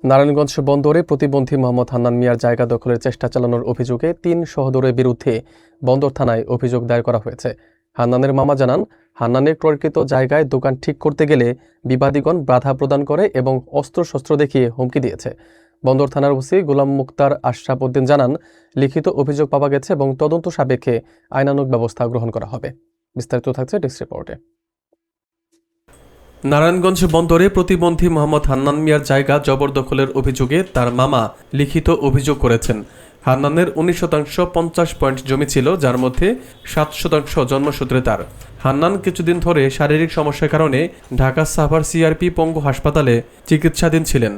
নারায়ণগঞ্জ বন্দরে প্রতিবন্ধী মোহাম্মদ হান্নান মিয়ার জায়গা দখলের চেষ্টা চালানোর অভিযোগে ৩ সহোদরের বিরুদ্ধে বন্দর থানায় অভিযোগ দায়ের করা হয়েছে। হান্নানের মামা জানান, হান্নানের ক্রয়কৃত জায়গায় দোকান ঠিক করতে গেলে বিবাদীগণ বাধা প্রদান করে এবং অস্ত্রশস্ত্র দেখিয়ে হুমকি দিয়েছে। বন্দর থানার ওসি গোলাম মুক্তার আশরাফ উদ্দিন জানান, লিখিত অভিযোগ পাওয়া গেছে এবং তদন্ত সাপেক্ষে আইনানুগ ব্যবস্থা গ্রহণ করা হবে। বিস্তারিত থাকছে ডেস্ক রিপোর্টে। নারায়ণগঞ্জ বন্দরে প্রতিবন্ধী মোহাম্মদ হান্নান মিয়ার জায়গা জবরদখলের অভিযোগে তার মামা লিখিত অভিযোগ করেছেন। হান্নানের 19% 50 পয়েন্ট জমি ছিল, যার মধ্যে 7% জন্মসূত্রে তার। হান্নান কিছুদিন ধরে শারীরিক সমস্যার কারণে ঢাকা সাভার সিআরপি পঙ্গু হাসপাতালে চিকিৎসাধীন ছিলেন।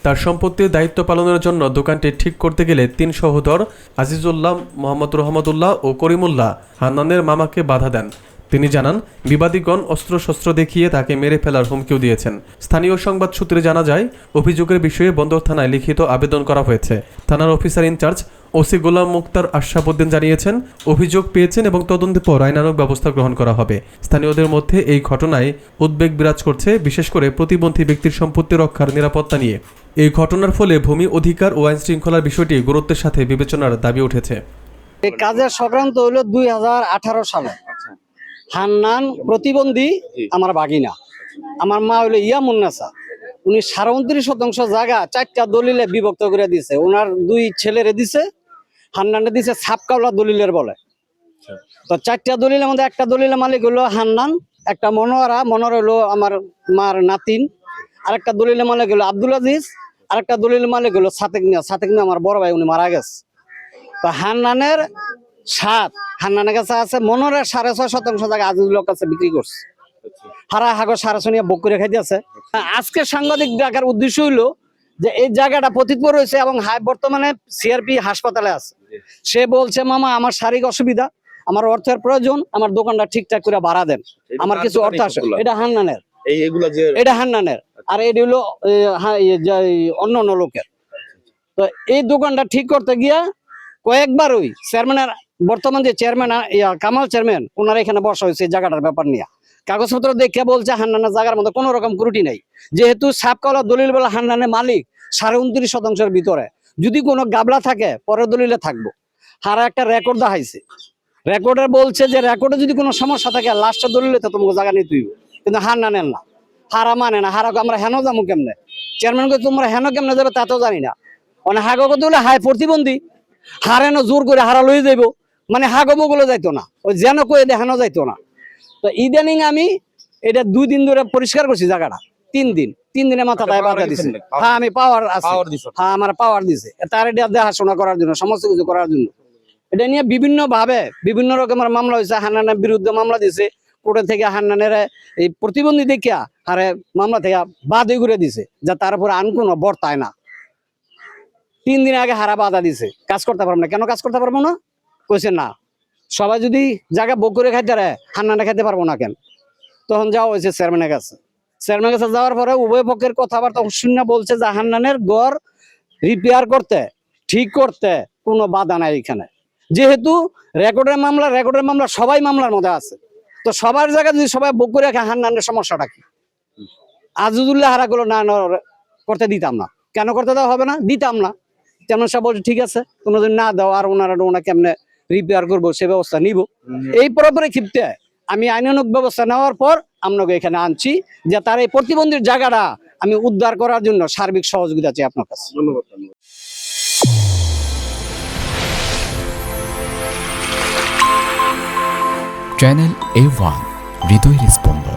তার সম্পত্তির দায়িত্ব পালনের জন্য দোকানটি ঠিক করতে গেলে 3 সহোদর আজিজুল্লাহ, মোহাম্মদ রহমতুল্লাহ ও করিমুল্লাহ হান্নানের মামাকে বাধা দেন। তিনি জানান, বিবাদীগণ অস্ত্রশস্ত্র দেখিয়ে তাকে মেরে ফেলার হুমকিও দিয়েছেন। স্থানীয় সংবাদ সূত্রে জানা যায়, অভিযোগের বিষয়ে বন্দর থানায় লিখিত আবেদন করা হয়েছে। থানার অফিসার ইনচার্জ ওসি গোলাম মুক্তার আশরাফ উদ্দিন জানিয়েছেন, অভিযোগ পেয়েছেন এবং তদন্তের পর আইনানুগ ব্যবস্থা গ্রহণ করা হবে। স্থানীয়দের মধ্যে এই ঘটনায় উদ্বেগ বিরাজ করছে, বিশেষ করে প্রতিবন্ধী ব্যক্তির সম্পত্তি রক্ষার নিরাপত্তা নিয়ে। এই ঘটনার ফলে ভূমি অধিকার ও আইন শৃঙ্খলার বিষয়টি গুরুত্বের সাথে বিবেচনার দাবি উঠেছে। এই কাজের সংক্রান্ত হলো 2018 সালে। হান্নান প্রতিবন্ধী আমার বাগিনা, আমার মা হইলো ইয়ামুন্নাসা। উনি 29% জায়গা 4টা দলিলে বিভক্ত করে দিছে। ওনার 2 ছেলেরে দিছে, হান্নানে দিছে ছাপকাওলা দলিলের বলে। তো 4টা দলিলের মধ্যে একটা দলিলের মালিক হলো হান্নান, একটা মনোয়ারা হলো আমার মার নাতিন, আরেকটা দলিলের মালিক হলো আব্দুল আজিজ, আরেকটা দলিলের মালিক হলো সাতেক মিয়া আমার বড় ভাই, উনি মারা গেছে। তো হান্নানের 7, হান্নানের কাছে আছে। মনোরের 6.5% জায়গা আজিজুলের কাছে বিক্রি করছে। হারা হাগো 6.5 নিয়ে বুক করে খাইতেছে। আজকে সাংবাদিক ডাকার উদ্দেশ্য হইলো যে এই জায়গাটা পতিতপুর হয়েছে এবং বর্তমানে সিআরপি হাসপাতালে আছে। সে বলছে, মামা আমার শারীরিক অসুবিধা, আমার অর্থের প্রয়োজন, আমার দোকানটা ঠিকঠাক করে ভাড়া দেন, আমার কিছু অর্থ আছে। এটা হান্নানের, এটা হান্নানের, আর এটা হলো অন্য অন্য লোকের। তো এই দোকানটা ঠিক করতে গিয়া কয়েকবার ওই চেয়ারম্যানের, বর্তমান যে চেয়ারম্যান কামাল চেয়ারম্যান, ওনারা এখানে বসা হয়েছে জায়গাটার ব্যাপার নিয়ে। কাগজপত্র দেখে বলছে হান্নানের জায়গার মধ্যে কোনো রকম ত্রুটি নেই, যেহেতু ছাপকাওলা দলিল বলে হান্নানের মালিক 29% ভিতরে। যদি কোনো গাবলা থাকে পরের দলিলে থাকবো। হারা একটা রেকর্ড দেখাইছে, রেকর্ডে বলছে যে রেকর্ডে যদি কোনো সমস্যা থাকে লাস্টের দলিলে তো তোমাকে জায়গা নিতে হইব, কিন্তু হান্নানের না। হারা মানে না, হারা আমরা হেন যাবো কেমনে? চেয়ারম্যানকে তোমরা হেন কেমনে যাবে তা তো জানি না। মানে হাগো দিলে হাই প্রতিবন্ধী, হারেনো জোর করে হারা লই যাইব, মানে হাগমো গুলো যাইতো না, ওই যেন কয়ে দেখানো যাইতো না। তো ইদানিং আমি এটা 2 দিন ধরে পরিষ্কার করছি জায়গাটা। 3 দিনের মাথা দায় বাধা দিছে। হ্যাঁ, আমি পাওয়ার আছে, হ্যাঁ আমার পাওয়ার দিছে তার এটা দেখাশোনা করার জন্য, সমস্ত কিছু করার জন্য। এটা নিয়ে বিভিন্ন ভাবে বিভিন্ন রকমের মামলা হয়েছে। হান্নানের বিরুদ্ধে মামলা দিছে কোর্টে থেকে। হান্নানের এই প্রতিবন্ধী দেখিয়া হারে মামলা থেকে বাদই করে দিছে, যা তার উপরে আন কোনো বর্তায় না। 3 দিন আগে হারা বাধা দিছে, কাজ করতে পারবো না। কেন কাজ করতে পারবো না? কইছে না, সবাই যদি জায়গা বুক করে খাইতে পারে হান্নানে খাইতে পারবো না কেন? তখন যাওয়া হয়েছে চেয়ারম্যানের কাছে। চেয়ারম্যানের কাছে যাওয়ার পরে উভয় পক্ষের কথাবার্তা শূন্য বলছে যে হান্নানের ঘর রিপেয়ার করতে, ঠিক করতে কোনো বাধা নাই এখানে। যেহেতু রেকর্ডের মামলা সবাই মামলার মধ্যে আছে, তো সবার জায়গা যদি সবাই বুক করে রাখে হান্নানের সমস্যাটা কি? আজিজুল্লাহ হারাগুলো না করতে দিতাম না। কেন করতে দেওয়া হবে না? দিতাম না। তেমন সব বলছে ঠিক আছে, তোমরা যদি না দাও আর ওনারা কেমনে রিপেয়ার করবো সে ব্যবস্থা নিব। এই ক্ষিপ্তে আমি আইনানুগ ব্যবস্থা নেওয়ার পর আপনাকে এখানে আনছি যে তার এই প্রতিবন্ধীর জায়গাটা আমি উদ্ধার করার জন্য সার্বিক সহযোগিতা চাই আপনার কাছে। ধন্যবাদ। চ্যানেল A1 হৃদয়ের স্পন্দন।